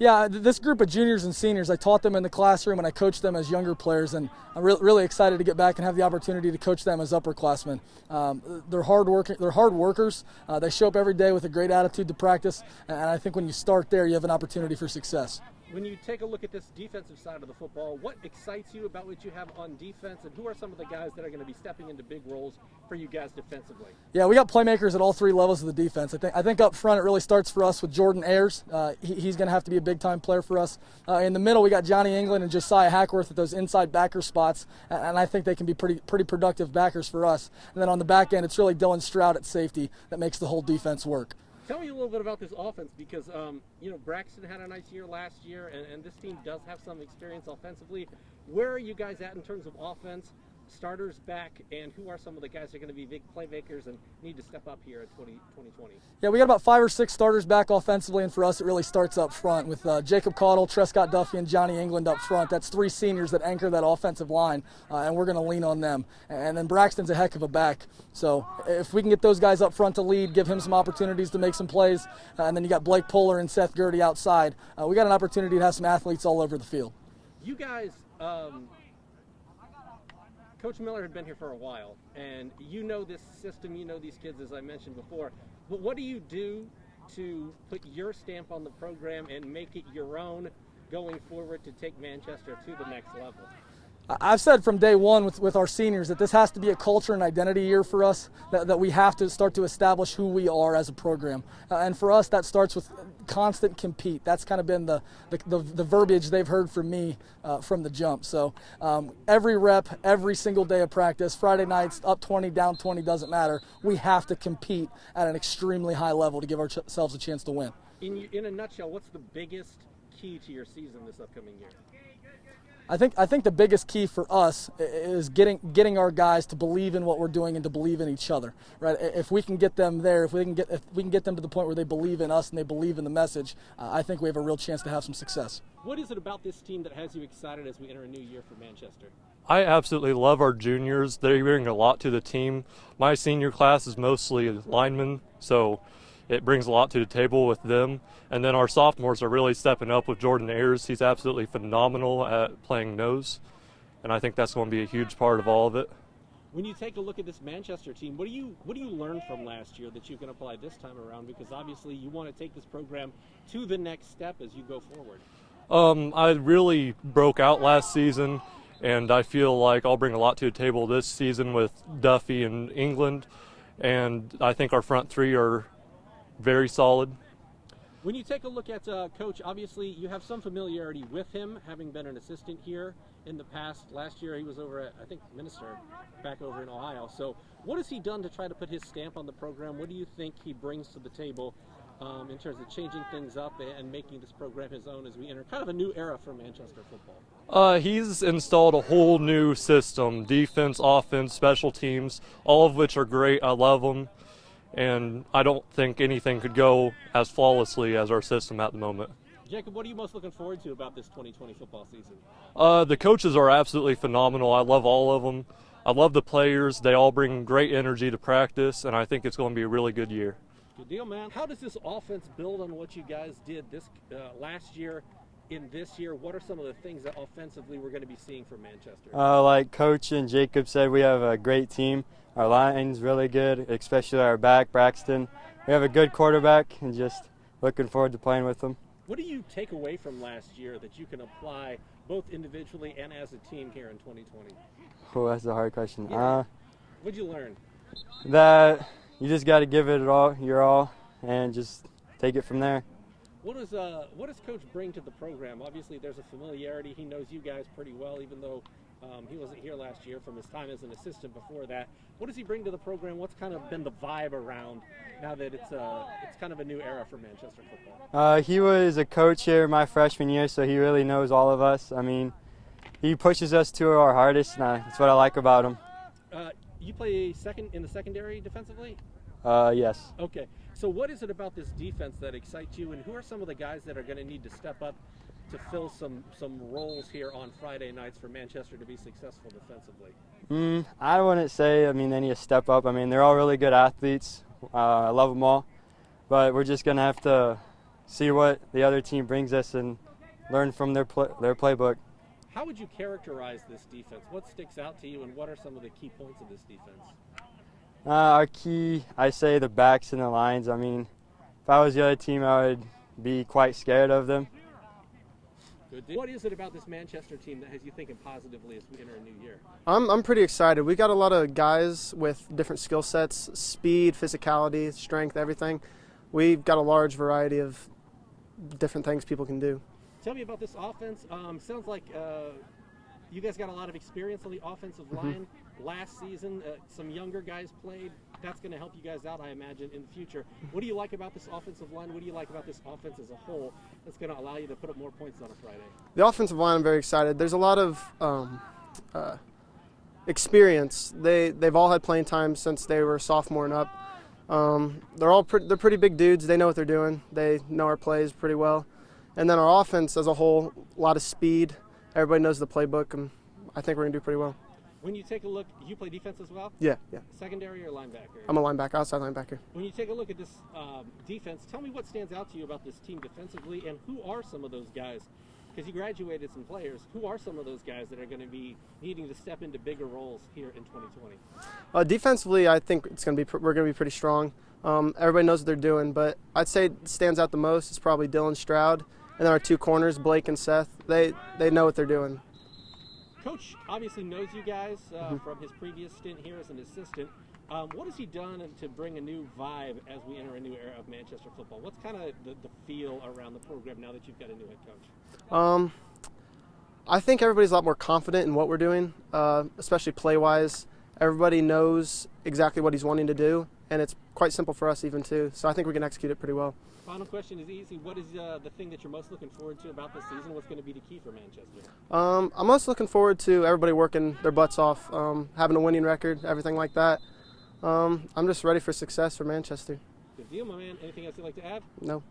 Yeah, this group of juniors and seniors, I taught them in the classroom and I coached them as younger players, and I'm really excited to get back and have the opportunity to coach them as upperclassmen. They're hard workers. They show up every day with a great attitude to practice, and I think when you start there, you have an opportunity for success. When you take a look at this defensive side of the football, what excites you about what you have on defense, and who are some of the guys that are going to be stepping into big roles for you guys defensively? Yeah, we got playmakers at all three levels of the defense. I think up front it really starts for us with Jordan Ayers. He's going to have to be a big-time player for us. In the middle, we got Johnny England and Josiah Hackworth at those inside backer spots, and I think they can be pretty productive backers for us. And then on the back end, it's really Dylan Stroud at safety that makes the whole defense work. Tell me a little bit about this offense, because Braxton had a nice year last year, and this team does have some experience offensively. Where are you guys at in terms of offense, starters back, and who are some of the guys that are going to be big playmakers and need to step up here in 2020? Yeah, we got about 5 or 6 starters back offensively, and for us it really starts up front with Jacob Caudill, Trescott Duffy, and Johnny England up front. That's 3 seniors that anchor that offensive line, and we're going to lean on them. And then Braxton's a heck of a back. So if we can get those guys up front to lead, give him some opportunities to make some plays, and then you got Blake Puller and Seth Gaerte outside, we got an opportunity to have some athletes all over the field. You guys, Coach Miller had been here for a while, and you know this system, you know these kids, as I mentioned before. But what do you do to put your stamp on the program and make it your own going forward to take Manchester to the next level? I've said from day one with our seniors that this has to be a culture and identity year for us, that we have to start to establish who we are as a program. And for us, that starts with constant compete. That's kind of been the verbiage they've heard from me from the jump. So every rep, every single day of practice, Friday nights, up 20, down 20, doesn't matter. We have to compete at an extremely high level to give ourselves a chance to win. In a nutshell, what's the biggest key to your season this upcoming year? I think the biggest key for us is getting our guys to believe in what we're doing and to believe in each other. Right? If we can get them there, if we can get them to the point where they believe in us and they believe in the message, I think we have a real chance to have some success. What is it about this team that has you excited as we enter a new year for Manchester? I absolutely love our juniors. They bring a lot to the team. My senior class is mostly linemen, so it brings a lot to the table with them. And then our sophomores are really stepping up with Jordan Ayers. He's absolutely phenomenal at playing nose, and I think that's going to be a huge part of all of it. When you take a look at this Manchester team, what do you learn from last year that you can apply this time around? Because obviously you want to take this program to the next step as you go forward. I really broke out last season, and I feel like I'll bring a lot to the table this season with Duffy and England, and I think our front three are very solid. When you take a look at Coach, obviously you have some familiarity with him, having been an assistant here in the past. Last year he was over at, I think, Minister, back over in Ohio. So what has he done to try to put his stamp on the program? What do you think he brings to the table in terms of changing things up and making this program his own as we enter kind of a new era for Manchester football? He's installed a whole new system, defense, offense, special teams, all of which are great. I love them. And I don't think anything could go as flawlessly as our system at the moment. Jacob, what are you most looking forward to about this 2020 football season? The coaches are absolutely phenomenal. I love all of them. I love the players. They all bring great energy to practice, and I think it's going to be a really good year. Good deal, man. How does this offense build on what you guys did this last year in this year? What are some of the things that offensively we're going to be seeing from Manchester? Like Coach and Jacob said, we have a great team. Our line's really good, especially our back, Braxton. We have a good quarterback, and just looking forward to playing with them. What do you take away from last year that you can apply both individually and as a team here in 2020? Oh, that's a hard question. Yeah. What'd you learn? That you just got to give it your all, and just take it from there. What does Coach bring to the program? Obviously, there's a familiarity. He knows you guys pretty well, even though he wasn't here last year from his time as an assistant before that. What does he bring to the program? What's kind of been the vibe around now that it's kind of a new era for Manchester football? He was a coach here my freshman year, so he really knows all of us. I mean, he pushes us to our hardest, and that's what I like about him. You play in the secondary defensively? Yes. Okay. So what is it about this defense that excites you, and who are some of the guys that are going to need to step up to fill some roles here on Friday nights for Manchester to be successful defensively? I wouldn't say, they need to step up. They're all really good athletes. I love them all. But we're just going to have to see what the other team brings us and learn from their playbook. How would you characterize this defense? What sticks out to you, and what are some of the key points of this defense? Our key, I say the backs and the lines. I mean, if I was the other team, I would be quite scared of them. Good. What is it about this Manchester team that has you thinking positively as we enter a new year? I'm pretty excited. We got a lot of guys with different skill sets, speed, physicality, strength, everything. We've got a large variety of different things people can do. Tell me about this offense. Sounds like you guys got a lot of experience on the offensive line. Last season, some younger guys played. That's going to help you guys out, I imagine, in the future. What do you like about this offensive line? What do you like about this offense as a whole that's going to allow you to put up more points on a Friday? The offensive line, I'm very excited. There's a lot of experience. They've all had playing time since they were sophomore and up. They're pretty big dudes. They know what they're doing. They know our plays pretty well. And then our offense as a whole, a lot of speed. Everybody knows the playbook, and I think we're going to do pretty well. When you take a look, you play defense as well? Yeah. Secondary or linebacker? I'm a linebacker, outside linebacker. When you take a look at this defense, tell me what stands out to you about this team defensively, and who are some of those guys? Because you graduated some players. Who are some of those guys that are going to be needing to step into bigger roles here in 2020? Defensively, I think we're going to be pretty strong. Everybody knows what they're doing, but I'd say it stands out the most is probably Dylan Stroud, and then our two corners, Blake and Seth. They know what they're doing. Coach obviously knows you guys from his previous stint here as an assistant. What has he done to bring a new vibe as we enter a new era of Manchester football? What's kind of the feel around the program now that you've got a new head coach? I think everybody's a lot more confident in what we're doing, especially play-wise. Everybody knows exactly what he's wanting to do, and it's quite simple for us even too. So I think we can execute it pretty well. Final question is easy. What is the thing that you're most looking forward to about this season? What's going to be the key for Manchester? I'm most looking forward to everybody working their butts off, having a winning record, everything like that. I'm just ready for success for Manchester. Good deal, my man. Anything else you'd like to add? No.